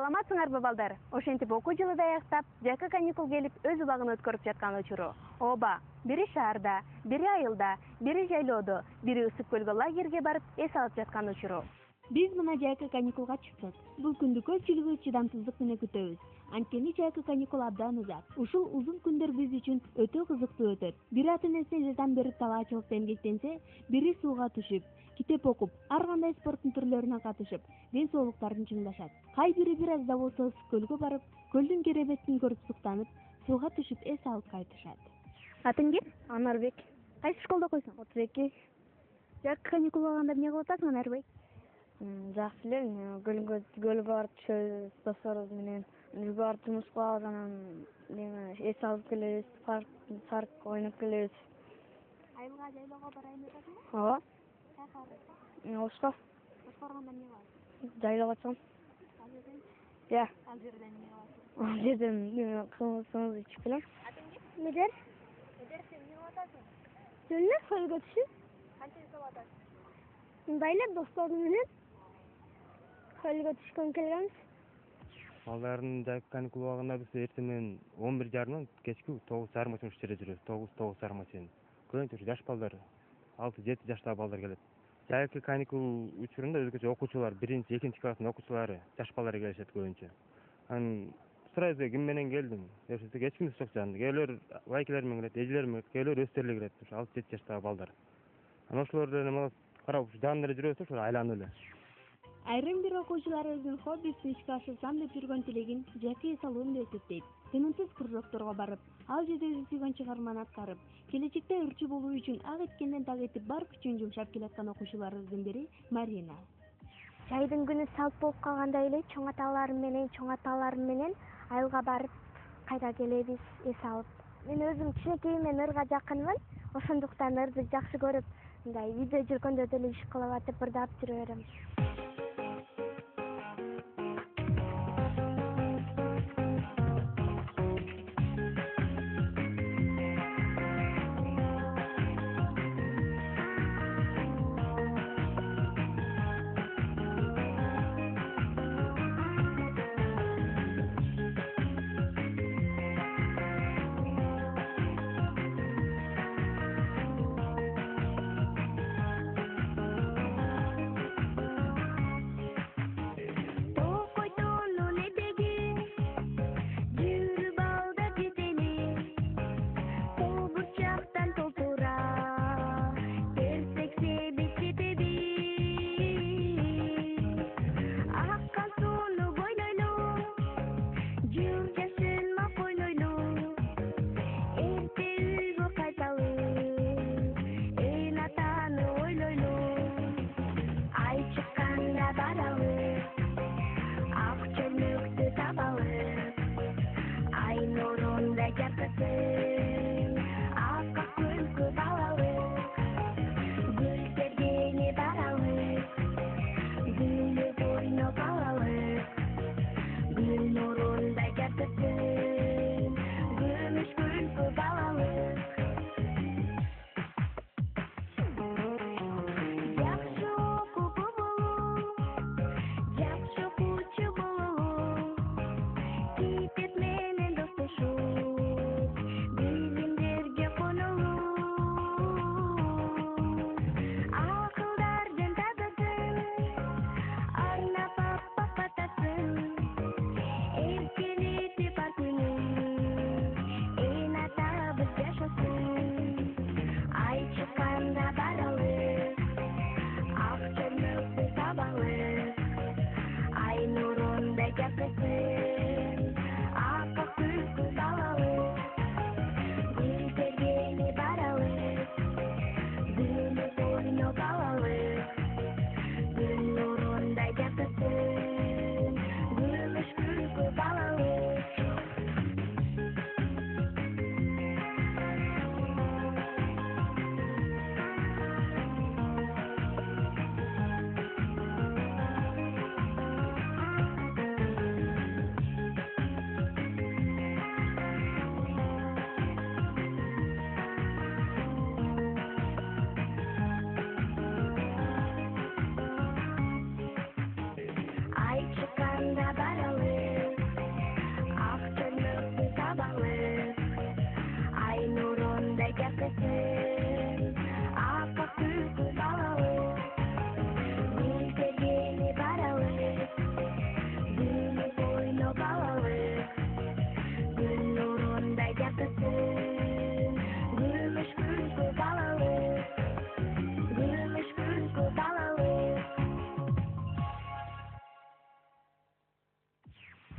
Саламатсыңарбы балдар? Ошентип окуу жылы да аяктап, жайкы каникул келип өз убагын өткөрүп жаткан учуру. Ооба, бири шаарда, бири айылда, бири жайлоодо, бири ысык көлгө лагерге барып эс алып жаткан учуру. Биз мына жайкы каникулга чыктык. Бул күндү көпчүлүгү чыдамсыздык менен күтөбүз. Анткени жайкы каникул абдан узат. Ушул узун күндөр биз үчүн өтө кызыктуу өтөт. Бири ата-энесине жардам берип талаачылыкта эмгектенсе, бири сууга түшүп, китеп окуп, ар кандай спорттун түрлөрүнө катышып, ден соолуктарын чыңдашат. Кай бири бир аз да болсо ысык көлгө барып, көлдүн керебетин көрүп суктанып, сууга түшүп эс алып кайтышат. Атың ким? Анарбек. Кайсы школдо окуйсуң? 32. Жайкы каникул болгондо эмне кылып атасың, Анарбек? Жакшы эле, көлгө барып түшөбүз досторубуз менен. Жүгүп барып жумуш кылабыз, анан эс алып келебиз, парк ойноп келебиз. Айылга, жайлоого барайын деп атасыңбы? Ооба. Кайка барасың? Ошко. Ошко барганда эмне кыласың? Жайлоого чыгам. Ал жерден? Ал жерден эмне кыласың? Ал жерден кымыз ичип келем. Атың ким? Медер. Медер, сен эмне кылып атасың? Эмне көлгө түшүп? Кантип эс алып атасың? Мындай эле досторум менен көлгө түшкөн келебиз. Балдардын жайкы каникул убагында биз эртең менен 11:30 кечки 9:30 ушул жерде жүрөбүз. 9:30 чейин. Көбүнчө жаш балдар, 6-7 жаштагы балдар келет. Жайкы каникул учурунда өзгөчө окуучулар, 1-2 класстын окуучулары, жаш балдар келишет көбүнчө. Анан сурайбыз, ким менен келдиң? Деп эч кимди жок жанында. Келер байкелер менен келет, эжелер менен келет, келер өстөрлөр келет, ушу 6-7 жаштагы балдар. Анан ошолордон эме карап, ушу жанында эле жүрөбүз, ошо айланып эле. Айрым бир окуучулар өзүнүн хоббисин ишке ашырсам деп жүргөн тилегин жайкы эс алуун деп эсептейт. Тынымсыз кружокторго барып, ал жерде өзү сүйгөн чыгарманы аткарып, келечекте ырчы болуу үчүн ак эткенден так этип бар күчүн жумшап келаткан окуучуларыбыздын бири Марина. Жайдын күнү салт болуп калганда эле чоң аталарым менен айылга барып кайра келебиз эс алып. Мен өзүм кичинекейимден ырга жакынмын, ошондуктан ырды жакшы көрүп, мындай үйдө жүргөндө деле иш кылып атып ырдап жүрө берем.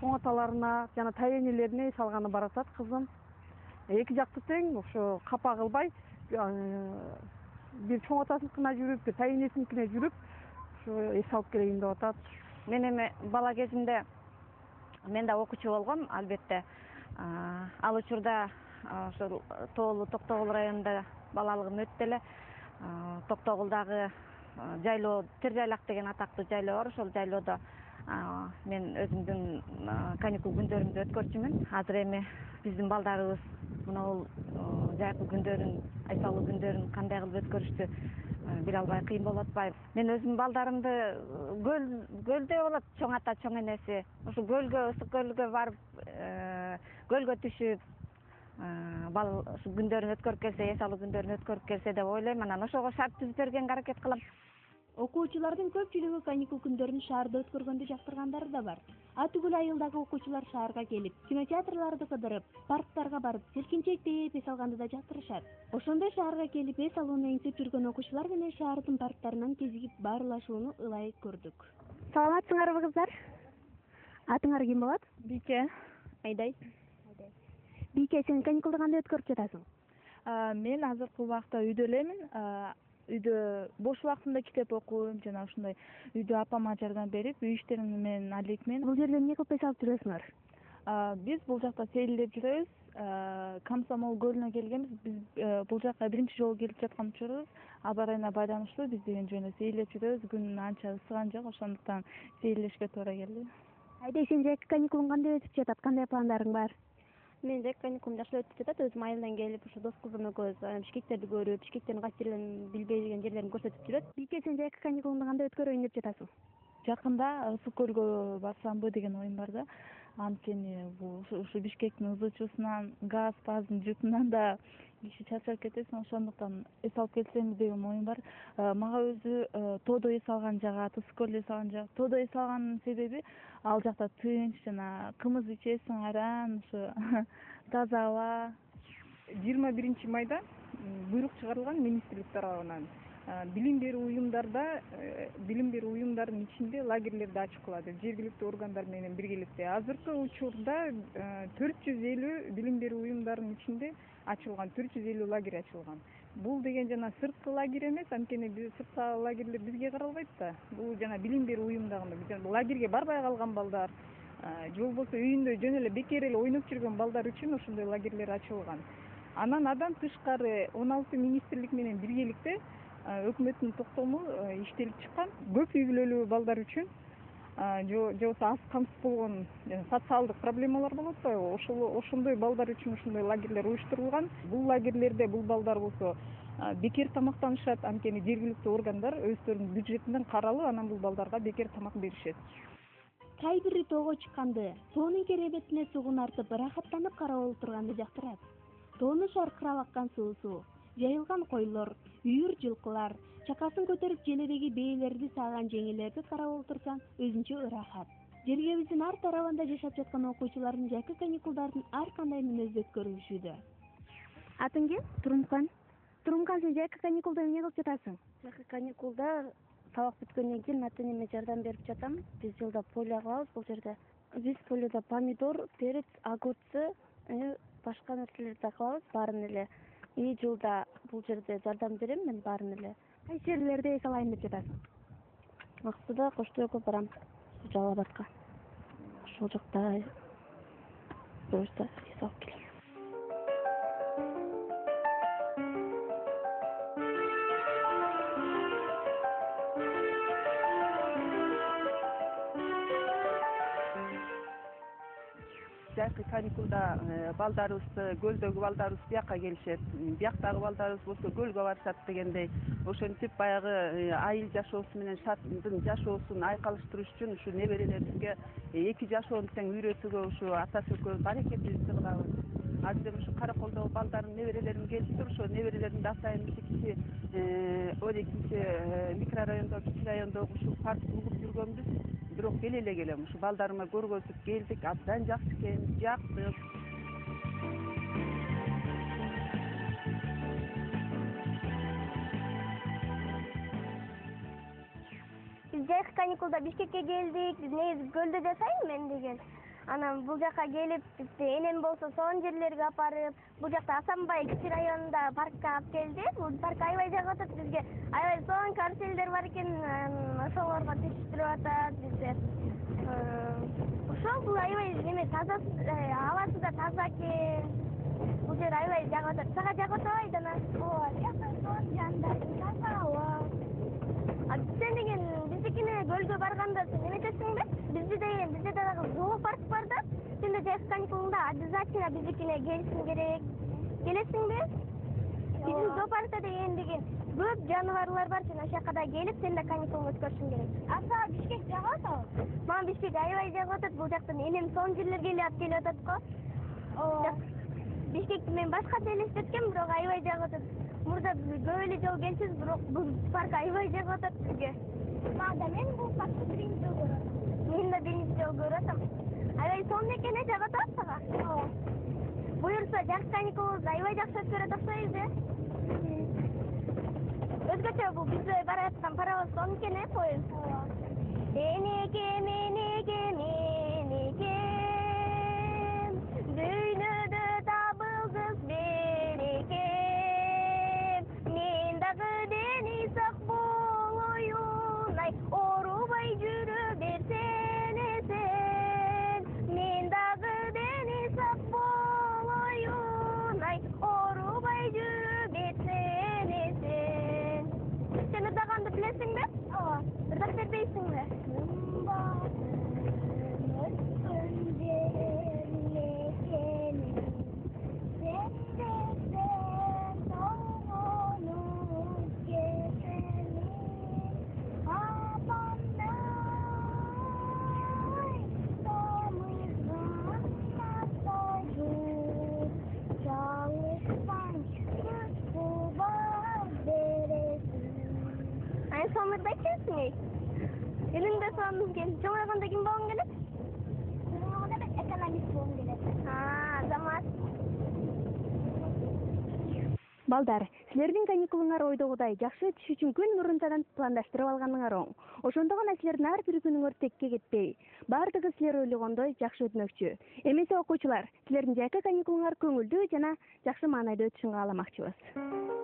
чоң аталарына жана тайенелерине эс алганы баратат кызым. Эки жакты тең ошо капа кылбай бир чоң атасыныкына жүрүп, бир тайенесиникине жүрүп, ошо эс алып келейин деп атат. Мен эми бала кезимде мен да окуучу болгом, албетте. Ал учурда ошол Тоолу Токтогул районунда балалыгым өттү эле. Токтогулдагы жайлоо, Тер жайлак деген атактуу жайлоо бар. Ошол жайлоодо мен өзүмдүн каникул күндөрүмдү өткөрчүмүн. Азыр эми биздин балдарыбыз мына жайкы күндөрүн, айсалуу күндөрүн кандай кылып өткөрүштү биле албай кыйын болуп атпайбы. Мен өзүмдүн балдарымды көлдө болот, чоң ата, чоң энеси. Ошо көлгө барып, көлгө түшүп, ошо күндөрүн өткөрүп келсе, эс алуу күндөрүн өткөрүп келсе деп ойлойм. Анан ошого шарт түзүп бергенге аракет кылам. Окуучулардын көпчүлүгү каникул күндөрүн шаарда өткөргөндү жактыргандары да бар. Түгүл айылдагы окуучулар шаарга келип, кинотеатрларды кыдырып, парктарга барып, селкинчек тээп эс алганды да жактырышат. Ошондой шаарга келип эс алууну эңсеп жүргөн окуучулар менен шаардын парктарынан кезигип баарлашууну ылайык көрдүк. Саламатсыңарбы кыздар? Атыңар ким болот? Бике, Айдай. Бике, сен каникулду кандай өткөрүп жатасың? Мен азыркы убакта үйдө элемин. Үйдө бош убактымда китеп окуйм, жана ушундай үйдө апама жардам берип, үй иштерим менен алектмин. Бул жерде эмне кылып эс алып жүрөсүңөр? Биз бул жакта сейилдеп жүрөбүз. Комсомол көлүнө келгенбиз. Биз бул жакка биринчи жолу келип жаткан учурубуз. Аба ырайына байланыштуу биз деген жөнүндө сейилдеп жүрөбүз. Күн анча ысыган жок, ошондуктан сейилдешке туура келди. Айдай, сен жайкы каникулуң кандай өтүп жатат? Кандай пландарың бар? Мен жайкы каникулум жакшы өтүп жатат. Өзүм айылдан келип, ошо дос кызым экөөбүз Бишкектерди көрүп, Бишкектин кайсы жерлерин билбеген жерлерин көрсөтүп жүрөт. Бике, сен жайкы каникулуңду кандай өткөрөйүн деп жатасың? Жакында Ысык көлгө барсамбы деген оюм бар да. Анткени ушу Бишкектин ызычуусунан, газ-паздын жутунан да киши чарчап кетесиң, ошондуктан эс алып келсемби деген оюм бар. Мага өзү тоодо эс алган жагат, Ысык көлдө эс алган жагат. Тоодо эс алганын себеби ал жакта тынч, жана кымыз ичесиң, аран, ушу таза аба. 21 майда буйрук чыгарылган министрлик тарабынан билим берүү уюмдарынын ичинде лагерлерди ачып кылады, жергиликтүү органдар менен биргеликте. Азыркы учурда 450 билим берүү уюмдарынын ичинде ачылган, 450 лагерь ачылган. Бул деген жана сырткы лагерь эмес, анткени сырткы лагерлер бизге каралбайт да. Бул жана билим берүү уюмдарында лагерге барбай калган балдар, же болбосо үйүндө жөн эле бекер эле ойноп жүргөн балдар үчүн ошондой лагерлер ачылган. Анан андан тышкары 16 министрлик менен биргеликте өкмөттүн токтому иштелип чыккан. Көп үй бүлөлүү балдар үчүн же болбосо аз камсыз болгон социалдык проблемалар болот атпайбы? Ошондой балдар үчүн ошондой лагерлер уюштурулган. Бул лагерлерде бул балдар болсо бекер тамактанышат, анткени жергиликтүү органдар өздөрүнүн бюджетинен каралып, анан бул балдарга бекер тамак беришет. Кай бири тоого чыкканды, тоонун керебетине сугун артып, ырахаттанып карап олтурганды жактырат. Тоону шаркырап аккан суусу, жайылган койлор, үйүр жылкылар, чакасын көтөрүп желедеги бээлерди сааган жеңелерди карап олтурсаң, өзүнчө ырахат. Жергебиздин ар тарабында жашап жаткан окуучулардын жайкы каникулдардын ар кандай мүнөздү өткөрүшүүдө. Атың ким? Турумкан. Турумкан, сен жайкы каникулда эмне кылып жатасың? Жайкы каникулда сабак бүткөндөн кийин ата энеме жардам берип жатам. Биз жылда поле кылабыз бул жерде. Биз поледа помидор, перец, огурцы, башка нерселерди да кылабыз, баарын эле. Жылда бул жерде жардам берем мен баарын эле. Кайсы жерлерде эс алайын деп жатасың? Аксуда, Коштой экөө барам, Жалал Абадка. Ошол жакта эс алып келем. Жайкы каникулда балдарыбызды, көлдөгү балдарыбыз бияка келишет. Бияктагы балдарыбыз болсо көлгө барышат дегендей. Ошентип баягы айыл жашоосу менен шаардын жашоосун айкалыштырыш үчүн ушу неберелерибизге эки жашоону тең үйрөтүүгө ушу атасы экөөбүз аракетибизди кылабыз. Азыр эми ушу Караколдогу балдардын неберелерин келиптир, ошо неберелеримди атайын кичи 12 микрорайондо, кичи райондогу ушу паркты угуп жүргөнбүз. Бирок келе эле келем. Ушу балдарыма көргөзүп келдик, абдан жакшы экен, жактык. Биз жайкы каникулда Бишкекке келдик. Биз негизи көлдө жашайм мен деген. Анан бул жака келип, бизди энем болсо сонун жерлерге апарып, бул жакта Асанбай кичи районунда паркка алып келди. Бул парк аябай жагып атат бизге. Аябай сонун каруселдер бар экен, ошолорго түшүштүрүп атат бизди. Ошол бул аябай неме таза, абасы да таза экен. Бул жер аябай жагып атат. Сага жагып атпайбы жана? Ооба, жакын сонун жандардын таза аба. Сен деген биздикине көлгө барганда сен эметесиңби? Бизде дагы зоопарк бар да. Сен да жаз каникулунда обязательно биздикине келишиң керек. Келесиңби? Биздин зоопаркта деген көп жаныбарлар бар. Сен ошол жака да келип, сен да каникулуңду өткөрүшүң керек. Аса Бишкек жагат атабы? Мага Бишкек аябай жагып атат. Бул жактан энем сонун жерлерге эле алып келип атат го. Ооба. Бишкекти мен башкача элестеткем, бирок аябай жагып атат. Мурда көп эле жолу келчүбүз, бирок бул парк аябай жагып атат бизге. Мага мен бул паркты биринчи жолу көрүп атам. Мен да биринчи жолу көрүп атам. Аябай сонун экен, жагып атат сага? Ооба. Буюрса жаз каникулубузду аябай жакшы өткөрө баштайбыз, Өзгөчө бул бизде бара жаткан паровоз сонун экен, поезд. Ооба. Менеке, дүйнөдө табылгыс береке. Мен дагы дени сак болоюн, ай, оорубай жүрө берсене сен. Мен дагы дени сак болоюн, ай, оорубай жүрө берсене сен. Сен ырдаганды билесиңби? Ооба. Ырдап бербейсиңби? Сонун ырдайт экенсиң. Элиңде сонун экен. Чоңойгондо ким болгуң келет? Чоңойгондо мен экономист болгум келет. Азамат. Балдар, силердин каникулуңар ойдогудай жакшы өтүш үчүн күн мурунтадан пландаштырып алганыңар оң. Ошондо гана силердин ар бир күнүңөр текке кетпей, бардыгы силер ойлогондой жакшы өтмөкчү. Эмесе окуучулар, силердин жайкы каникулуңар көңүлдүү жана жакшы маанайда өтүшүн кааламакчыбыз.